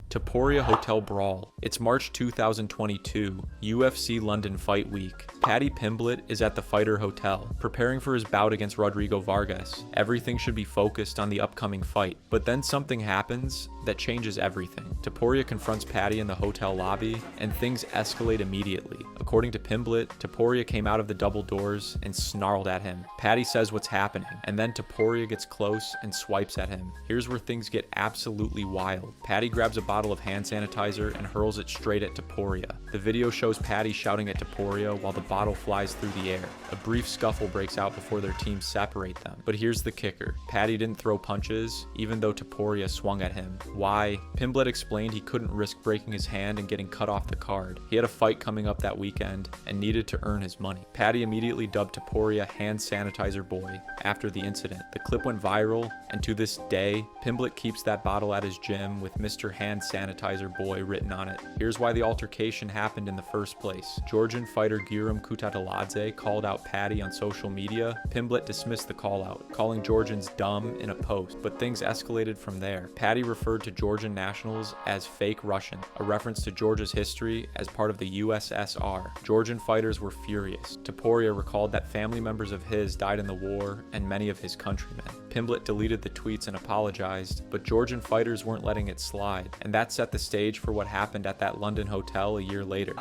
Topuria Hotel Brawl. It's March 2022, UFC London Fight Week. Paddy Pimblett is at the Fighter Hotel, preparing for his bout against Rodrigo Vargas. Everything should be focused on the upcoming fight, but then something happens that changes everything. Topuria confronts Paddy in the hotel lobby, and things escalate immediately. According to Pimblett, Topuria came out of the double doors and snarled at him. Paddy says what's happening, and then Topuria gets close and swipes at him. Here's where things get absolutely wild. Paddy grabs a bottle of hand sanitizer and hurls it straight at Topuria. The video shows Paddy shouting at Topuria while the bottle flies through the air. A brief scuffle breaks out before their teams separate them. But here's the kicker. Paddy didn't throw punches, even though Topuria swung at him. Why? Pimblett explained he couldn't risk breaking his hand and getting cut off the card. He had a fight coming up that weekend and needed to earn his money. Paddy immediately dubbed Topuria Hand Sanitizer Boy after the incident. The clip went viral, and to this day, Pimblett keeps that bottle at his gym with Mr. Hand Sanitizer Boy written on it. Here's why the altercation happened in the first place. Georgian fighter Guram Kutateladze called out Paddy on social media. Pimblett dismissed the call out, calling Georgians dumb in a post, but things escalated from there. Paddy referred to Georgian nationals as fake Russian, a reference to Georgia's history as part of the USSR. Georgian fighters were furious. Topuria recalled that family members of his died in the war and many of his countrymen. Pimblett deleted the tweets and apologized, but Georgian fighters weren't letting it slide, and that set the stage for what happened at that London hotel a year later.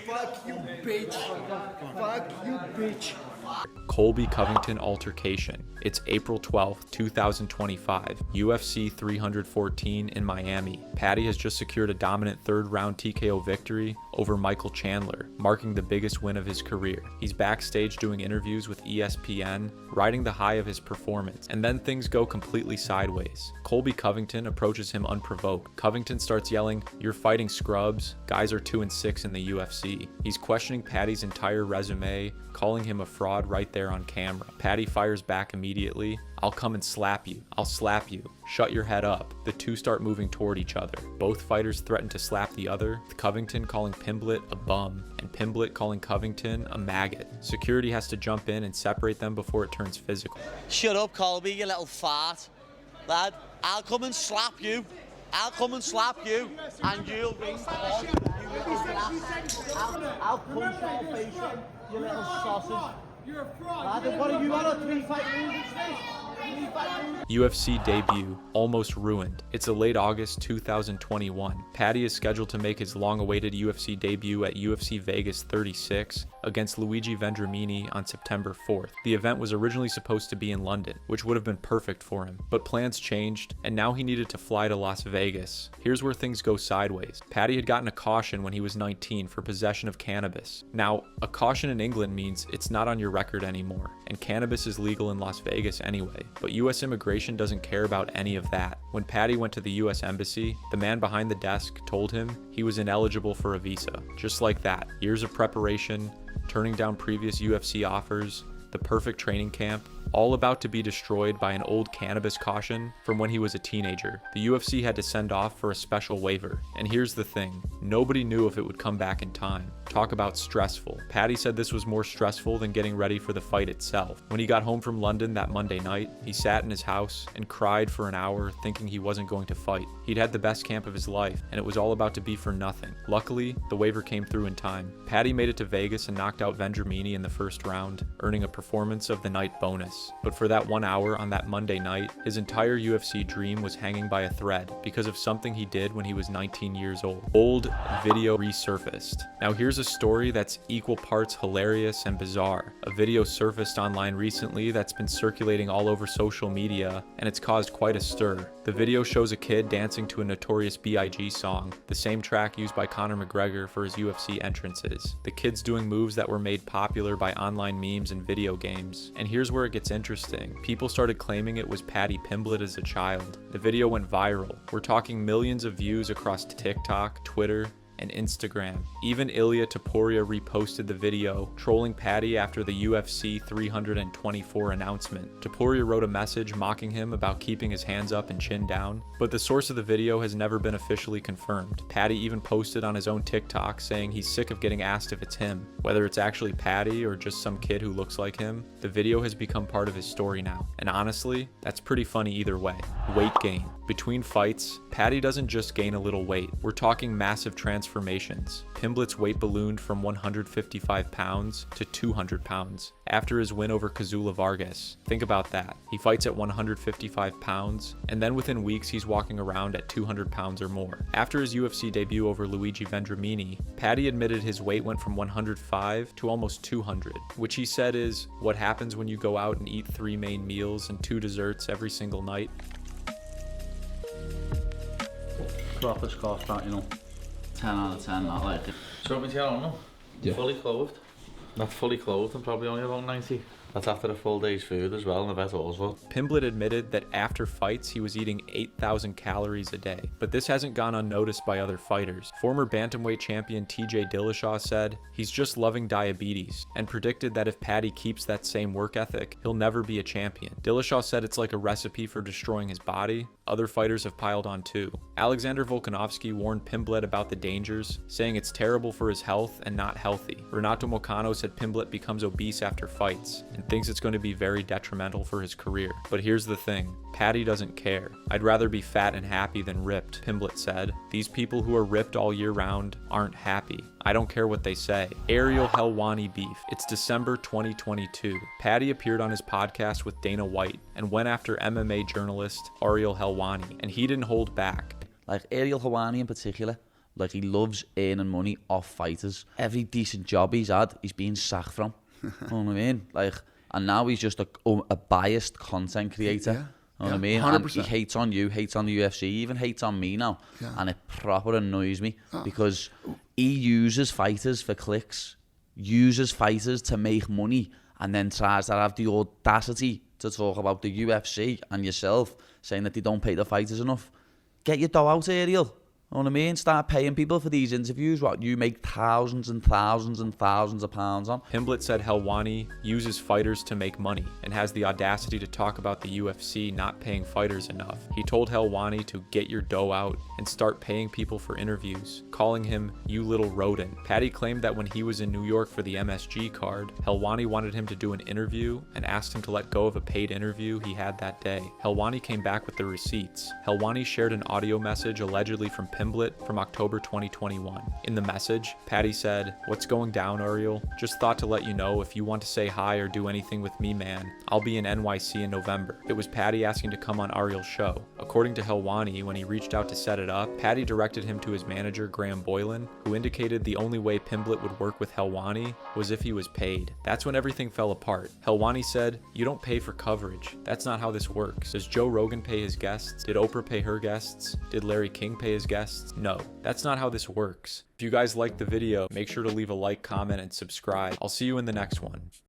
Fuck you, bitch. Fuck you, bitch. Colby Covington altercation. It's April 12th, 2025, UFC 314 in Miami. Paddy has just secured a dominant third-round TKO victory over Michael Chandler, marking the biggest win of his career. He's backstage doing interviews with ESPN, riding the high of his performance, and then things go completely sideways. Colby Covington approaches him unprovoked. Covington starts yelling, "You're fighting scrubs. Guys are 2-6 in the UFC." He's questioning Paddy's entire resume, calling him a fraud right there on camera. Paddy fires back immediately, "I'll come and slap you. I'll slap you. Shut your head up." The two start moving toward each other. Both fighters threaten to slap the other, with Covington calling Pimblett a bum and Pimblett calling Covington a maggot. Security has to jump in and separate them before it turns physical. Shut up, Colby, you little fart. Lad, I'll come and slap you. I'll come and slap you, and you'll ring. I'll punch your face in, you little sausage. You're a fraud. Lad, what are you on a 3-fight losing streak? UFC debut almost ruined. It's a late August 2021. Paddy is scheduled to make his long-awaited UFC debut at UFC Vegas 36 against Luigi Vendramini on September 4th. The event was originally supposed to be in London, which would have been perfect for him, but plans changed, and now he needed to fly to Las Vegas. Here's where things go sideways. Paddy had gotten a caution when he was 19 for possession of cannabis. Now, a caution in England means it's not on your record anymore, and cannabis is legal in Las Vegas anyway. But US immigration doesn't care about any of that. When Paddy went to the US Embassy, the man behind the desk told him he was ineligible for a visa. Just like that. Years of preparation, turning down previous UFC offers, the perfect training camp, all about to be destroyed by an old cannabis caution from when he was a teenager. The UFC had to send off for a special waiver. And here's the thing, nobody knew if it would come back in time. Talk about stressful. Paddy said this was more stressful than getting ready for the fight itself. When he got home from London that Monday night, he sat in his house and cried for an hour thinking he wasn't going to fight. He'd had the best camp of his life, and it was all about to be for nothing. Luckily, the waiver came through in time. Paddy made it to Vegas and knocked out Vendramini in the first round, earning a performance of the night bonus. But for that 1 hour on that Monday night, his entire UFC dream was hanging by a thread because of something he did when he was 19 years old. Old video resurfaced. Now here's a story that's equal parts hilarious and bizarre. A video surfaced online recently that's been circulating all over social media, and it's caused quite a stir. The video shows a kid dancing to a Notorious B.I.G. song, the same track used by Conor McGregor for his UFC entrances. The kid's doing moves that were made popular by online memes and video games. And here's where it gets interesting. People started claiming it was Paddy Pimblett as a child. The video went viral. We're talking millions of views across TikTok, Twitter, and Instagram. Even Ilya Topuria reposted the video, trolling Paddy after the UFC 324 announcement. Topuria wrote a message mocking him about keeping his hands up and chin down, but the source of the video has never been officially confirmed. Paddy even posted on his own TikTok saying he's sick of getting asked if it's him. Whether it's actually Paddy or just some kid who looks like him, the video has become part of his story now. And honestly, that's pretty funny either way. Weight gain. Between fights, Paddy doesn't just gain a little weight. We're talking massive transformations. Pimblett's weight ballooned from 155 pounds to 200 pounds after his win over Kazula Vargas. Think about that. He fights at 155 pounds, and then within weeks he's walking around at 200 pounds or more. After his UFC debut over Luigi Vendramini, Paddy admitted his weight went from 105 to almost 200, which he said is what happens when you go out and eat 3 main meals and 2 desserts every single night. Proper scarf that, you know. 10 out of 10, that like it. So what we tell on now? Yeah. Fully clothed. Not fully clothed and probably only about 90. That's after a full day's food as well, and I bet also. Pimblett admitted that after fights he was eating 8,000 calories a day, but this hasn't gone unnoticed by other fighters. Former bantamweight champion TJ Dillashaw said he's just loving diabetes, and predicted that if Paddy keeps that same work ethic, he'll never be a champion. Dillashaw said it's like a recipe for destroying his body. Other fighters have piled on too. Alexander Volkanovski warned Pimblett about the dangers, saying it's terrible for his health and not healthy. Renato Moicano said Pimblett becomes obese after fights, and thinks it's going to be very detrimental for his career. But here's the thing, Paddy doesn't care. I'd rather be fat and happy than ripped, Pimblett said. These people who are ripped all year round aren't happy. I don't care what they say. Ariel Helwani Beef. It's December 2022. Paddy appeared on his podcast with Dana White and went after MMA journalist Ariel Helwani, and he didn't hold back. Like Ariel Helwani in particular, like he loves earning money off fighters. Every decent job he's had, he's been sacked from. You know what I mean? Like, and now he's just a biased content creator. Yeah. You know what I mean? 100%. And he hates on you, hates on the UFC, even hates on me now. Yeah. And it proper annoys me because he uses fighters for clicks, uses fighters to make money, and then tries to have the audacity to talk about the UFC and yourself, saying that they don't pay the fighters enough. Get your dough out, Ariel. You know what I mean? Start paying people for these interviews, what you make thousands and thousands and thousands of pounds on. Pimblett said Helwani uses fighters to make money and has the audacity to talk about the UFC not paying fighters enough. He told Helwani to get your dough out and start paying people for interviews, calling him "you little rodent." Paddy claimed that when he was in New York for the MSG card, Helwani wanted him to do an interview and asked him to let go of a paid interview he had that day. Helwani came back with the receipts. Helwani shared an audio message allegedly from Pimblett from October 2021. In the message, Paddy said, "What's going down, Ariel? Just thought to let you know if you want to say hi or do anything with me, man. I'll be in NYC in November." It was Paddy asking to come on Ariel's show. According to Helwani, when he reached out to set it up, Paddy directed him to his manager, Graham Boylan, who indicated the only way Pimblett would work with Helwani was if he was paid. That's when everything fell apart. Helwani said, "You don't pay for coverage. That's not how this works. Does Joe Rogan pay his guests? Did Oprah pay her guests? Did Larry King pay his guests? No, that's not how this works." If you guys liked the video, make sure to leave a like, comment, and subscribe. I'll see you in the next one.